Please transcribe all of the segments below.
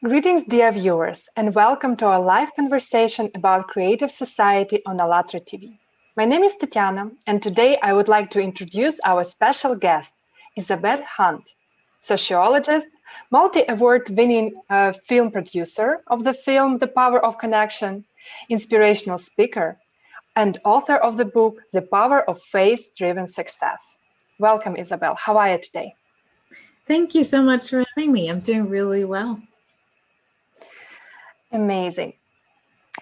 Greetings, dear viewers, and welcome to our live conversation about creative society on ALLATRA TV. My name is Tatiana, and today I would like to introduce our special guest, Isabel Hundt, sociologist, multi-award-winning film producer of the film The Power of Connection, inspirational speaker, and author of the book The Power of Faith-Driven Success. Welcome, Isabel. How are you today? Thank you so much for having me. I'm doing really well. Amazing.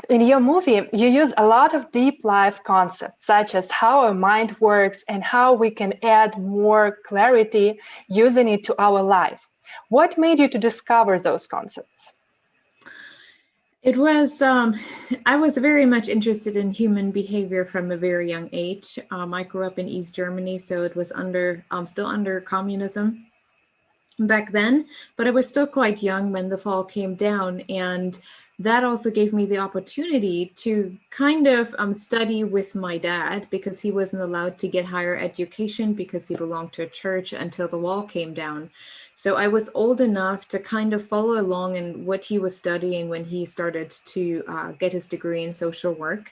In your movie, you use a lot of deep life concepts, such as how our mind works and how we can add more clarity using it to our life. What made you to discover those concepts? It was, I was very much interested in human behavior from a very young age. I grew up in East Germany, so it was still under communism back then, but I was still quite young when the fall came down, and that also gave me the opportunity to kind of study with my dad, because he wasn't allowed to get higher education because he belonged to a church until the wall came down. So I was old enough to kind of follow along in what he was studying when he started to get his degree in social work.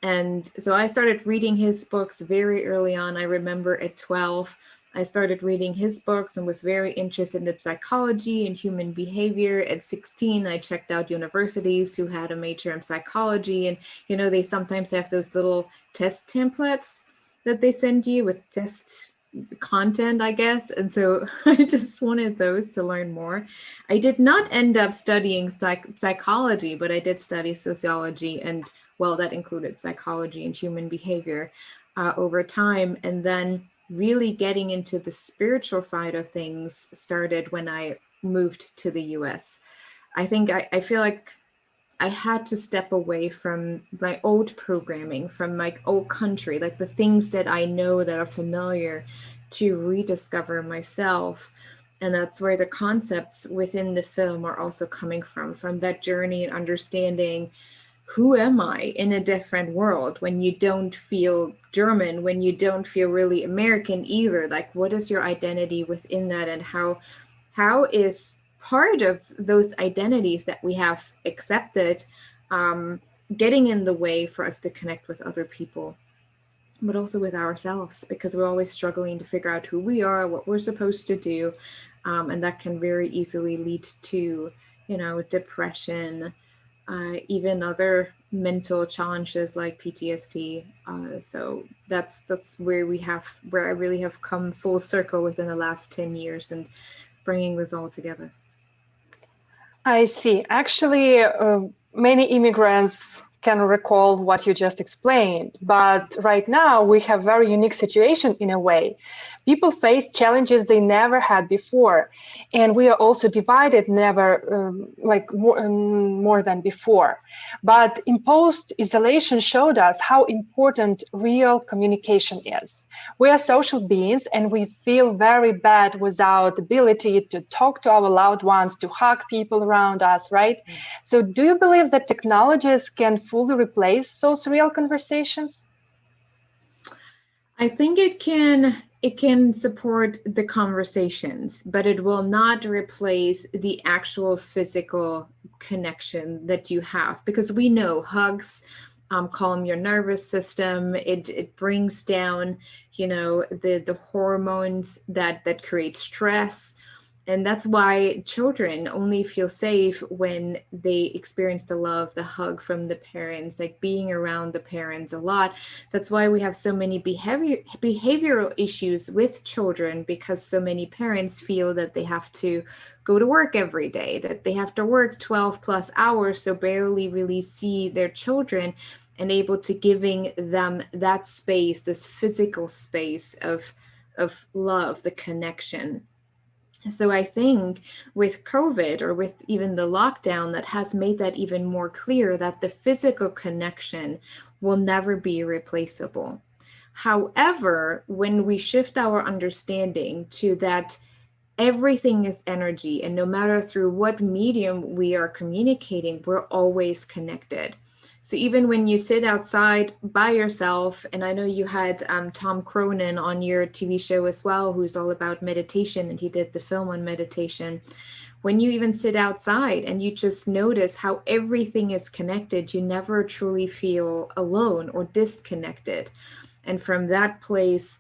And so I started reading his books very early on. I remember at 12, I started reading his books and was very interested in psychology and human behavior. At 16, I checked out universities who had a major in psychology. And, you know, they sometimes have those little test templates that they send you with test content, I guess. And so I just wanted those to learn more. I did not end up studying psychology, but I did study sociology. And, well, that included psychology and human behavior over time. And then really getting into the spiritual side of things started when I moved to the US. I think I feel like I had to step away from my old programming, from my old country, like the things that I know that are familiar, to rediscover myself. And that's where the concepts within the film are also coming from that journey and understanding, who am I in a different world when you don't feel German, when you don't feel really American either? Like, what is your identity within that, and how is part of those identities that we have accepted getting in the way for us to connect with other people, but also with ourselves, because we're always struggling to figure out who we are, what we're supposed to do, and that can very easily lead to, you know, depression, even other mental challenges like PTSD. So that's where I really have come full circle within the last 10 years and bringing this all together. I see. Actually, many immigrants can recall what you just explained, but right now we have very unique situation in a way. People face challenges they never had before, and we are also divided more than before. But imposed isolation showed us how important real communication is. We are social beings, and we feel very bad without the ability to talk to our loved ones, to hug people around us, right? So do you believe that technologies can fully replace those real conversations? I think it can support the conversations, but it will not replace the actual physical connection that you have, because we know hugs calm your nervous system. It brings down, you know, the hormones that create stress. And that's why children only feel safe when they experience the love, the hug from the parents, like being around the parents a lot. That's why we have so many behavioral issues with children, because so many parents feel that they have to go to work every day, that they have to work 12 plus hours, so barely really see their children, and able to giving them that space, this physical space of love, the connection. So I think with COVID, or with even the lockdown, that has made that even more clear, that the physical connection will never be replaceable. However, when we shift our understanding to that everything is energy, and no matter through what medium we are communicating, we're always connected. So even when you sit outside by yourself, and I know you had Tom Cronin on your TV show as well, who's all about meditation, and he did the film on meditation. when you even sit outside and you just notice how everything is connected, you never truly feel alone or disconnected. And from that place,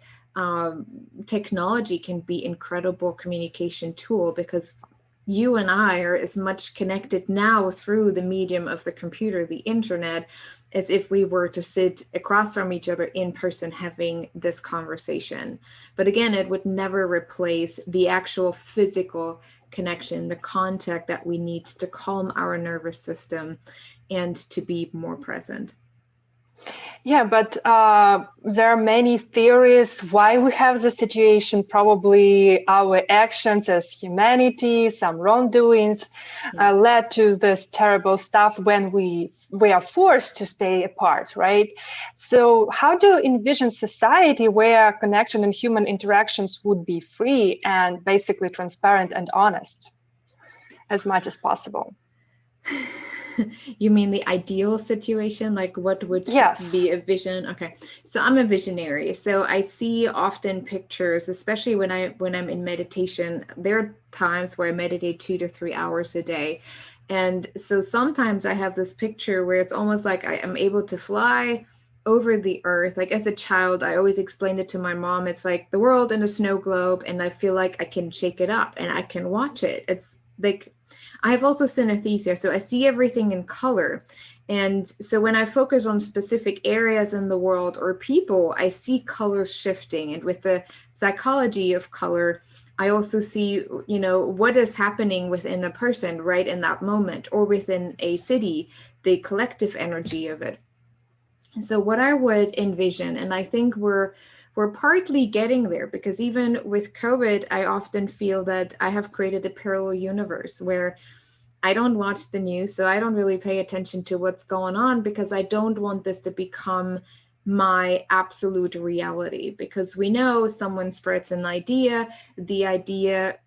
technology can be incredible communication tool, because you and I are as much connected now through the medium of the computer, the internet, as if we were to sit across from each other in person having this conversation. But again, it would never replace the actual physical connection, the contact that we need to calm our nervous system and to be more present. Yeah, but there are many theories why we have the situation. Probably our actions as humanity, some wrongdoings, led to this terrible stuff when we are forced to stay apart, right? So how do you envision society where connection and human interactions would be free and basically transparent and honest as much as possible? You mean the ideal situation? Like what would Yes. be a vision? Okay. So I'm a visionary. So I see often pictures, especially when I'm in meditation. There are times where I meditate 2 to 3 hours a day. And so sometimes I have this picture where it's almost like I am able to fly over the earth. Like as a child, I always explained it to my mom. It's like the world in a snow globe, and I feel like I can shake it up and I can watch it. It's like, I have also synesthesia, so I see everything in color. And so when I focus on specific areas in the world or people, I see colors shifting. And with the psychology of color, I also see, what is happening within a person right in that moment, or within a city, the collective energy of it. So what I would envision, and I think we're partly getting there, because even with COVID, I often feel that I have created a parallel universe where I don't watch the news, so I don't really pay attention to what's going on, because I don't want this to become my absolute reality. Because we know someone spreads an idea, the idea,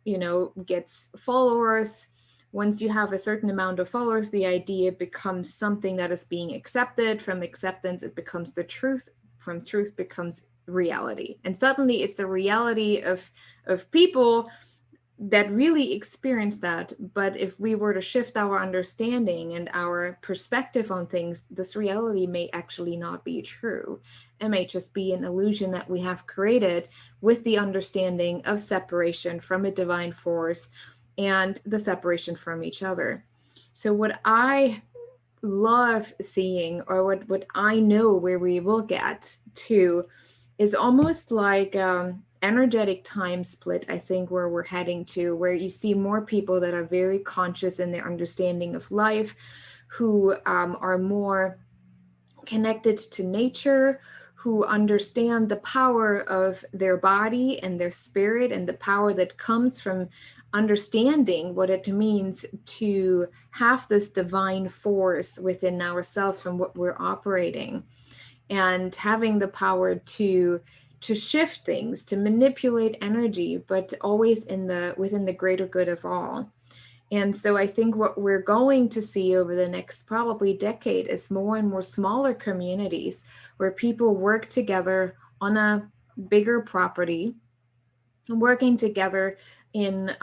gets followers. Once you have a certain amount of followers, the idea becomes something that is being accepted. From acceptance, it becomes the truth. From truth becomes reality. And suddenly it's the reality of people that really experience that. But if we were to shift our understanding and our perspective on things, this reality may actually not be true. It may just be an illusion that we have created with the understanding of separation from a divine force and the separation from each other. So what I love seeing, or what I know where we will get to, is almost like energetic time split, I think, where we're heading to, where you see more people that are very conscious in their understanding of life, who are more connected to nature, who understand the power of their body and their spirit, and the power that comes from understanding what it means to have this divine force within ourselves from what we're operating, and having the power to shift things, to manipulate energy, but always within the greater good of all. And so I think what we're going to see over the next probably decade is more and more smaller communities where people work together on a bigger property, working together in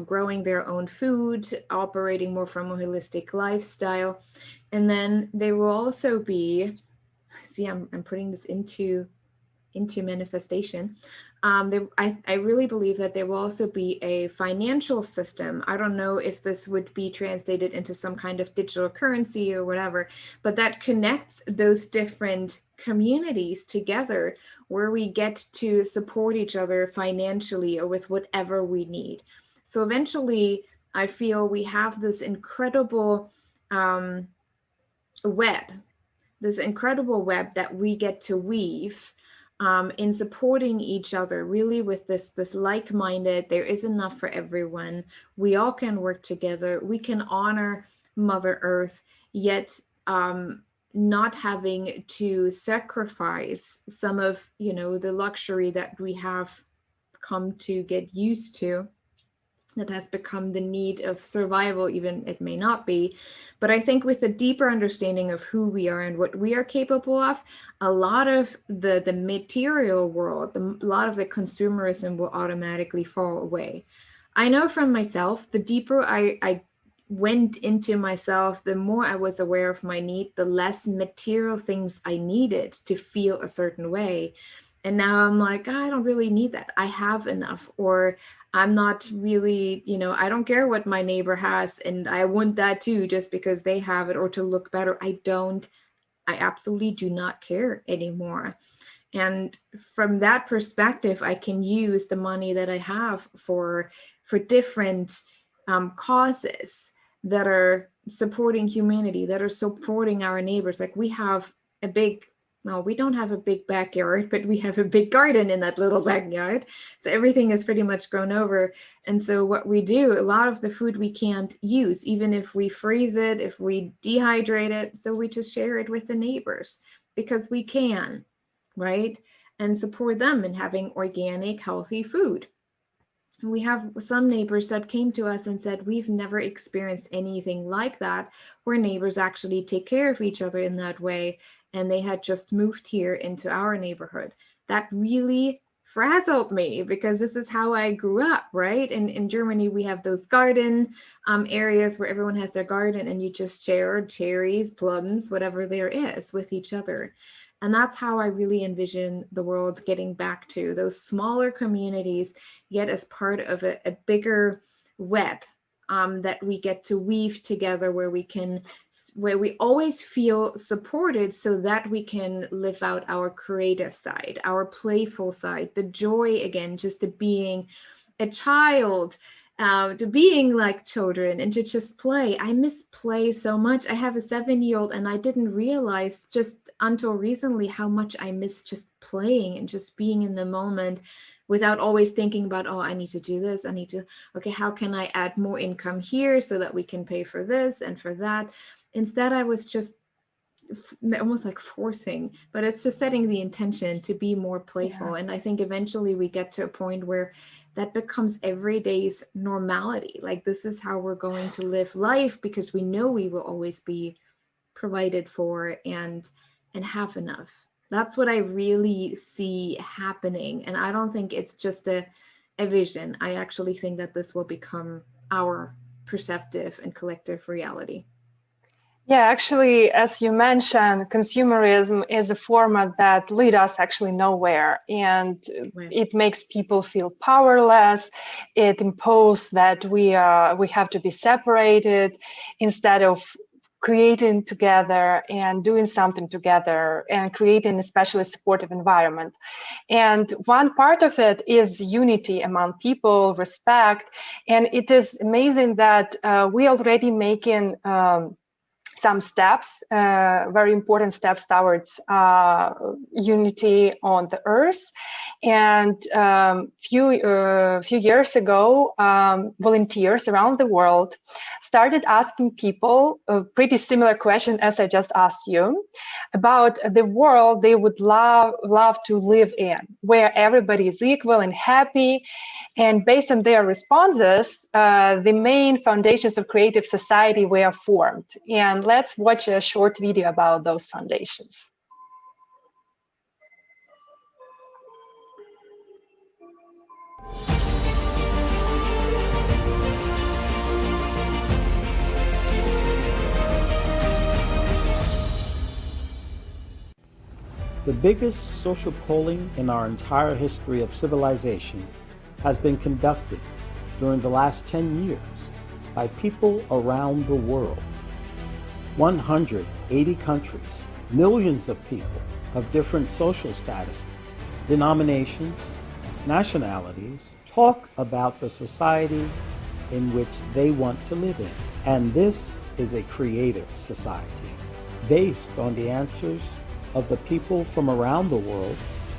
growing their own food, operating more from a holistic lifestyle. And then there will also be, I'm putting this into manifestation. I really believe that there will also be a financial system. I don't know if this would be translated into some kind of digital currency or whatever, but that connects those different communities together, where we get to support each other financially or with whatever we need. So eventually, I feel we have this incredible web that we get to weave in supporting each other, really with this like-minded, there is enough for everyone. We all can work together. We can honor Mother Earth, yet not having to sacrifice some of, the luxury that we have come to get used to, that has become the need of survival, even it may not be. But I think with a deeper understanding of who we are and what we are capable of, a lot of the material world, a lot of the consumerism will automatically fall away. I know from myself, the deeper I went into myself, the more I was aware of my need, the less material things I needed to feel a certain way. And now I'm like, I don't really need that. I have enough. Or I'm not really, I don't care what my neighbor has and I want that too, just because they have it or to look better. I absolutely do not care anymore. And from that perspective, I can use the money that I have for different causes that are supporting humanity, that are supporting our neighbors. Like we have a big, well, we don't have a big backyard, but we have a big garden in that little backyard. So everything is pretty much grown over. And so what we do, a lot of the food we can't use, even if we freeze it, if we dehydrate it, so we just share it with the neighbors because we can, right? And support them in having organic, healthy food. We have some neighbors that came to us and said, we've never experienced anything like that, where neighbors actually take care of each other in that way. And they had just moved here into our neighborhood. That really frazzled me because this is how I grew up, right? And in Germany, we have those garden areas where everyone has their garden and you just share cherries, plums, whatever there is with each other. And that's how I really envision the world getting back to those smaller communities, yet as part of a bigger web that we get to weave together, where we always feel supported so that we can live out our creative side, our playful side, the joy again, just to being a child, to being like children and to just play. I miss play so much. I have a 7-year-old and I didn't realize just until recently how much I miss just playing and just being in the moment without always thinking about, oh, I need to do this. Okay, how can I add more income here so that we can pay for this and for that? Instead, I was just almost like forcing, but it's just setting the intention to be more playful. Yeah. And I think eventually we get to a point where that becomes everyday's normality. Like this is how we're going to live life because we know we will always be provided for and have enough. That's what I really see happening. And I don't think it's just a vision. I actually think that this will become our perceptive and collective reality. Yeah, actually, as you mentioned, consumerism is a format that leads us actually nowhere, and it makes people feel powerless. It imposes that we have to be separated instead of creating together and doing something together and creating especially supportive environment. And one part of it is unity among people, respect, and it is amazing that we already making some steps, very important steps towards unity on the earth. And few years ago, volunteers around the world started asking people a pretty similar question as I just asked you about the world they would love to live in, where everybody is equal and happy. And based on their responses, the main foundations of creative society were formed. And let's watch a short video about those foundations. The biggest social polling in our entire history of civilization has been conducted during the last 10 years by people around the world. 180 countries, millions of people of different social statuses, denominations, nationalities, talk about the society in which they want to live in. And this is a creative society. Based on the answers of the people from around the world,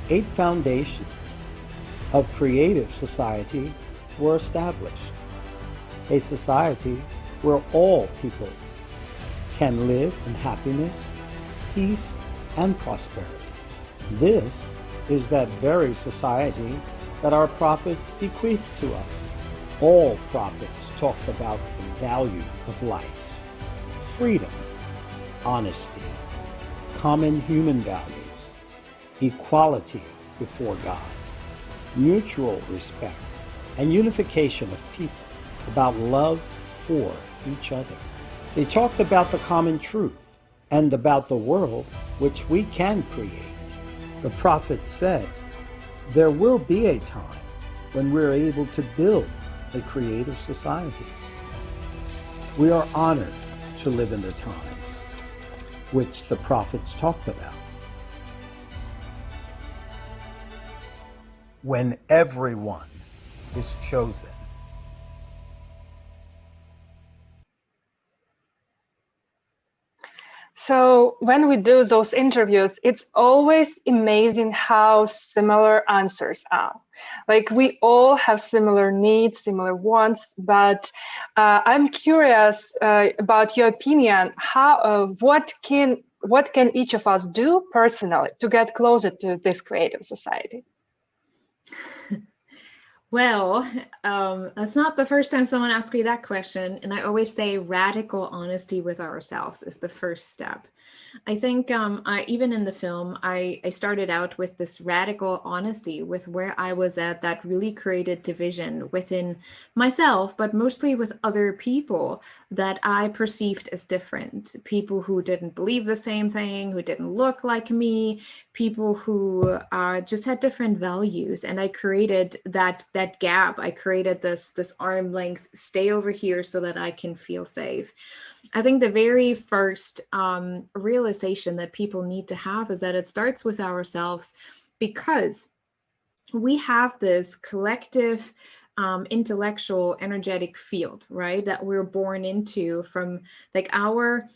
8 foundations of creative society were established. A society where all people can live in happiness, peace, and prosperity. This is that very society that our prophets bequeathed to us. All prophets talked about the value of life, freedom, honesty, common human values, equality before God, mutual respect, and unification of people, about love for each other. They talked about the common truth and about the world which we can create. The prophets said, there will be a time when we're able to build a creative society. We are honored to live in the times which the prophets talked about, when everyone is chosen. So when we do those interviews, it's always amazing how similar answers are. Like we all have similar needs, similar wants, but I'm curious about your opinion. What can each of us do personally to get closer to this creative society? Well, that's not the first time someone asked me that question. And I always say radical honesty with ourselves is the first step. I think even in the film, I started out with this radical honesty with where I was at that really created division within myself, but mostly with other people that I perceived as different. People who didn't believe the same thing, who didn't look like me, people who just had different values. And I created that gap. I created this arm length, stay over here so that I can feel safe. I think the very first realization that people need to have is that it starts with ourselves, because we have this collective intellectual energetic field, right, that we're born into from like our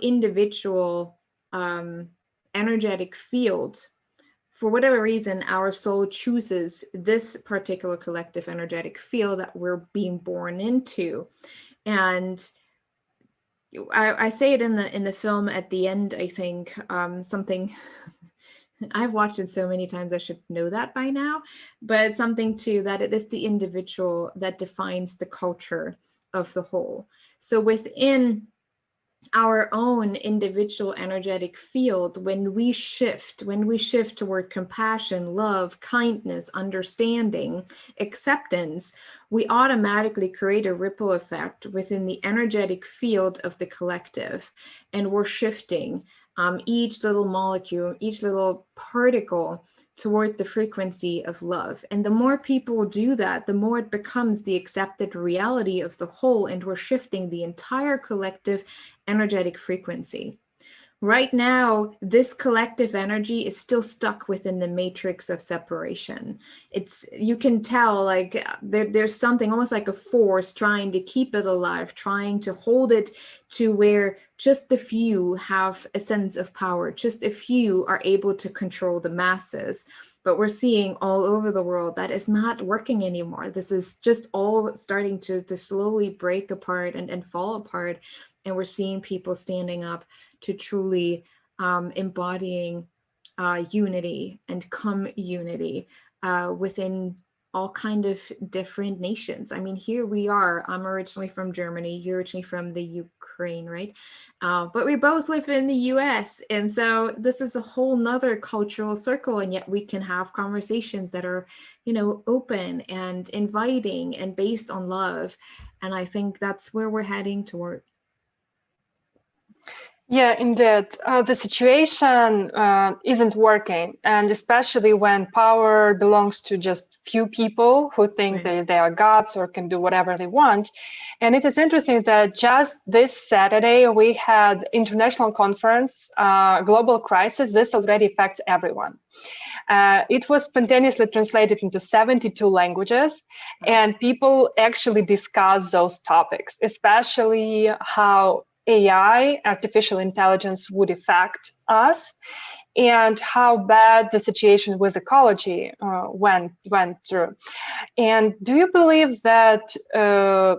individual energetic field. For whatever reason, our soul chooses this particular collective energetic field that we're being born into. And I say it in the film at the end, I think, something I've watched it so many times, I should know that by now, but something too, that it is the individual that defines the culture of the whole. So within our own individual energetic field, when we shift toward compassion, love, kindness, understanding, acceptance, we automatically create a ripple effect within the energetic field of the collective. And we're shifting each little molecule, each little particle toward the frequency of love. And the more people do that, the more it becomes the accepted reality of the whole, and we're shifting the entire collective energetic frequency. Right now, this collective energy is still stuck within the matrix of separation. You can tell like there's something almost like a force trying to keep it alive, trying to hold it to where just the few have a sense of power, just a few are able to control the masses. But we're seeing all over the world that is not working anymore. This is just all starting to slowly break apart and fall apart. And we're seeing people standing up to truly embodying unity and community within all kind of different nations. I mean, here we are. I'm originally from Germany. You're originally from the Ukraine, right? But we both live in the US. And so this is a whole nother cultural circle. And yet we can have conversations that are, open and inviting and based on love. And I think that's where we're heading toward. Yeah, indeed. The situation isn't working, and especially when power belongs to just few people who think Right. they are gods or can do whatever they want. And it is interesting that just this Saturday we had international conference, Global Crisis. This already affects everyone. It was spontaneously translated into 72 languages, and people actually discuss those topics, especially how AI, artificial intelligence, would affect us, and how bad the situation with ecology went through. And do you believe that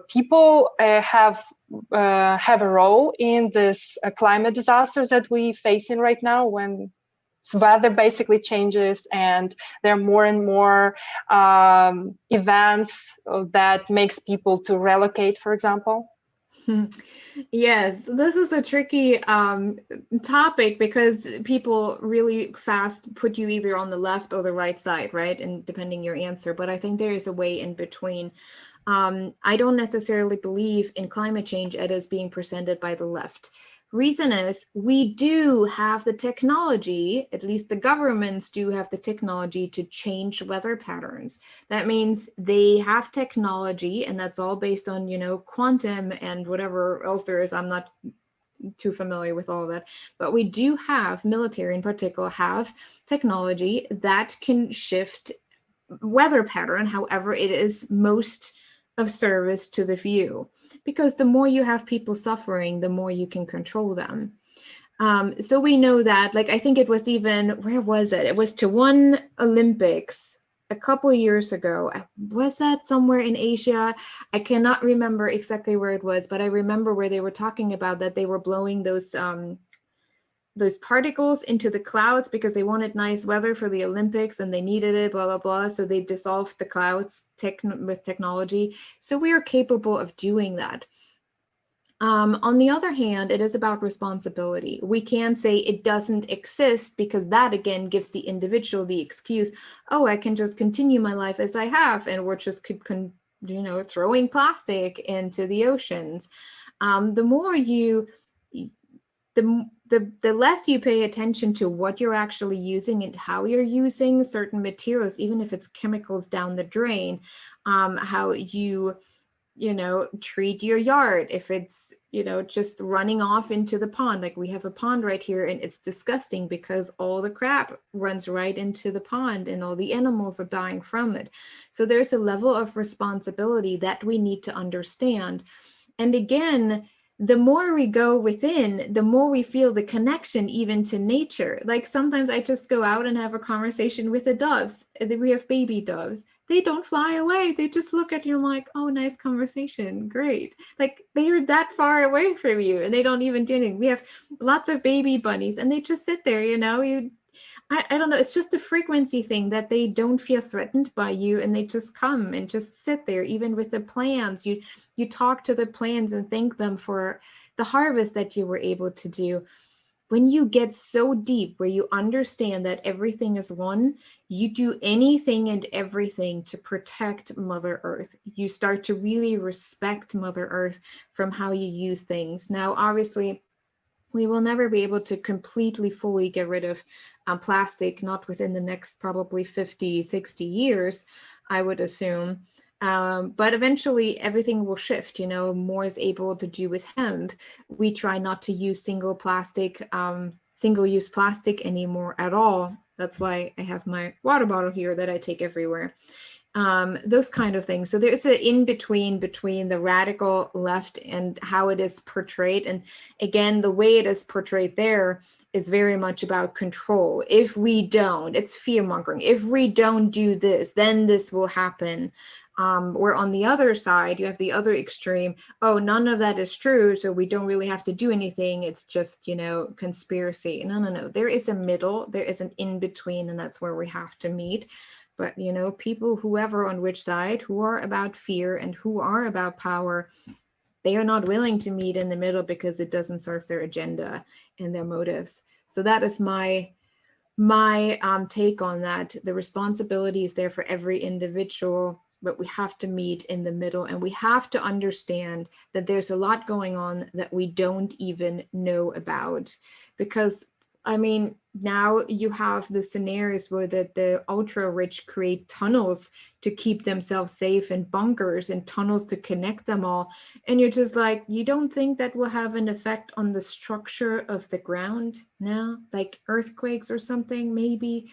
people have a role in this climate disasters that we're facing right now, when weather basically changes and there are more and more events that makes people to relocate, for example? Yes, this is a tricky topic because people really fast put you either on the left or the right side, right? And depending your answer, but I think there is a way in between. I don't necessarily believe in climate change as being presented by the left. Reason is we do have the technology, at least the governments do have the technology to change weather patterns. That means they have technology, and that's all based on, quantum and whatever else there is. I'm not too familiar with all of that, but we do have, military in particular, have technology that can shift weather pattern, however it is most of service to the few. Because the more you have people suffering, the more you can control them. So we know that, like, I think it was even, where was it? It was to one Olympics a couple years ago. Was that somewhere in Asia? I cannot remember exactly where it was, but I remember where they were talking about that they were blowing those particles into the clouds because they wanted nice weather for the Olympics and they needed it, blah, blah, blah. So they dissolved the clouds with technology. So we are capable of doing that. On the other hand, it is about responsibility. We can say it doesn't exist because that again gives the individual the excuse, oh, I can just continue my life as I have, and we're just throwing plastic into the oceans. The more you, the less you pay attention to what you're actually using and how you're using certain materials, even if it's chemicals down the drain, how you treat your yard. If it's, just running off into the pond, like we have a pond right here and it's disgusting because all the crap runs right into the pond and all the animals are dying from it. So there's a level of responsibility that we need to understand. And again, the more we go within, the more we feel the connection even to nature. Like sometimes I just go out and have a conversation with the doves. We have baby doves. They don't fly away. They just look at you and like, oh, nice conversation. Great. Like they are that far away from you and they don't even do anything. We have lots of baby bunnies and they just sit there, I don't know. It's just a frequency thing that they don't feel threatened by you and they just come and just sit there. Even with the plants, you talk to the plants and thank them for the harvest that you were able to do. When you get so deep where you understand that everything is one, you do anything and everything to protect Mother Earth. You start to really respect Mother Earth from how you use things. Now, obviously, we will never be able to completely, fully get rid of plastic, not within the next probably 50, 60 years, I would assume. But eventually everything will shift, more is able to do with hemp. We try not to use single-use plastic anymore at all. That's why I have my water bottle here that I take everywhere. Those kind of things. So there's an in-between between the radical left and how it is portrayed. And again, the way it is portrayed there is very much about control. If we don't, it's fear-mongering. If we don't do this, then this will happen. Where on the other side, you have the other extreme. Oh, none of that is true, so we don't really have to do anything. It's just, conspiracy. No. There is a middle, there is an in-between, and that's where we have to meet. But, people, whoever on which side, who are about fear and who are about power, they are not willing to meet in the middle because it doesn't serve their agenda and their motives. So that is my take on that. The responsibility is there for every individual, but we have to meet in the middle, and we have to understand that there's a lot going on that we don't even know about. Because now you have the scenarios where the ultra rich create tunnels to keep themselves safe and bunkers and tunnels to connect them all. And you're just like, you don't think that will have an effect on the structure of the ground now, like earthquakes or something, maybe.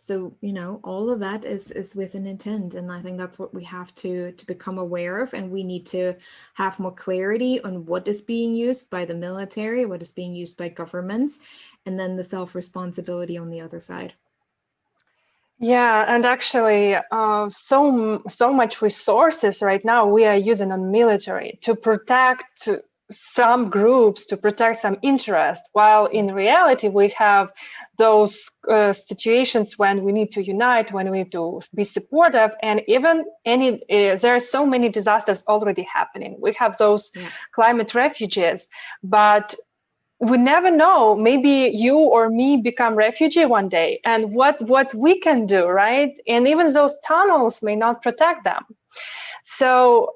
So, all of that is with an intent. And I think that's what we have to become aware of. And we need to have more clarity on what is being used by the military, what is being used by governments, and then the self-responsibility on the other side. Yeah, and actually, so much resources right now we are using on military to protect some groups to protect some interest, while in reality we have those situations when we need to unite, when we need to be supportive, and even there are so many disasters already happening. We have those climate refugees, but we never know, maybe you or me become refugee one day, and what we can do, right? And even those tunnels may not protect them. So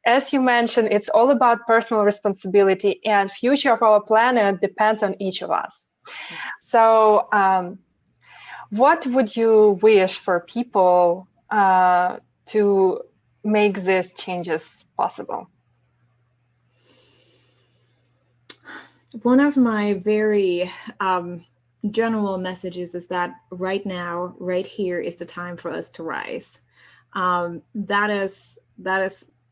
as you mentioned, it's all about personal responsibility, and future of our planet depends on each of us. Yes. So what would you wish for people to make these changes possible? One of my very general messages is that right now, right here is the time for us to rise. That is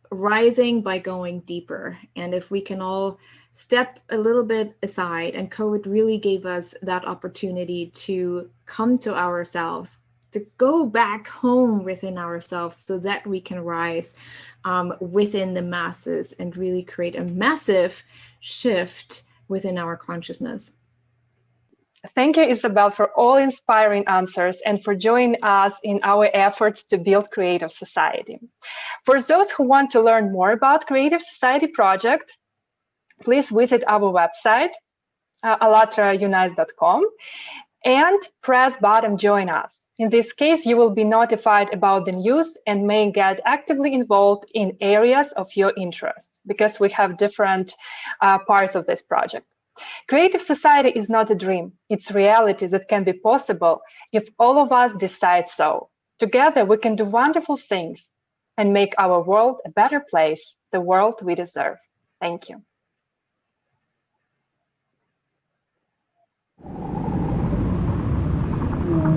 rising by going deeper. And if we can all step a little bit aside, and COVID really gave us that opportunity to come to ourselves, to go back home within ourselves so that we can rise within the masses and really create a massive shift within our consciousness. Thank you, Isabel, for all inspiring answers and for joining us in our efforts to build Creative Society. For those who want to learn more about Creative Society project, please visit our website, allatraunites.com, and press button Join Us. In this case, you will be notified about the news and may get actively involved in areas of your interest, because we have different parts of this project. Creative Society is not a dream, it's reality that can be possible if all of us decide so. Together, we can do wonderful things and make our world a better place, the world we deserve. Thank you.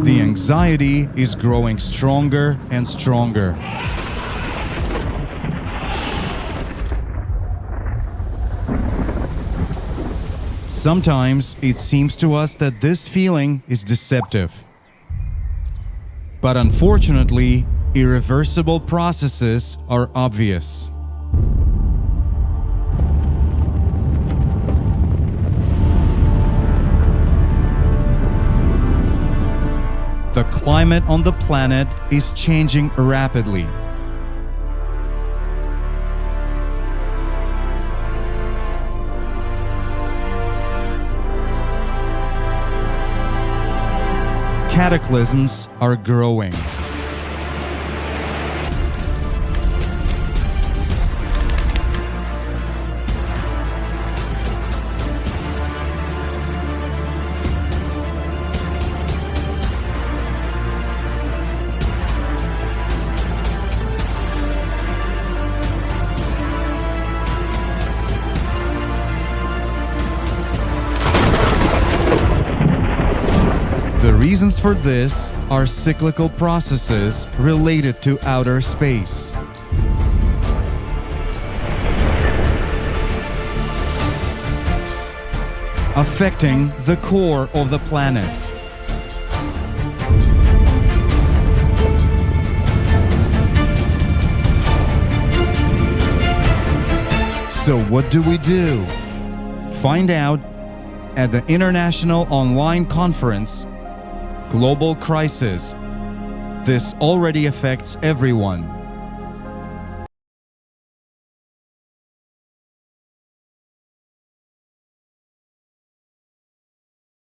The anxiety is growing stronger and stronger. Sometimes it seems to us that this feeling is deceptive. But unfortunately, irreversible processes are obvious. The climate on the planet is changing rapidly. Cataclysms are growing. The reasons for this are cyclical processes related to outer space. Affecting the core of the planet. So what do we do? Find out at the International Online Conference, Global Crisis. This already affects everyone.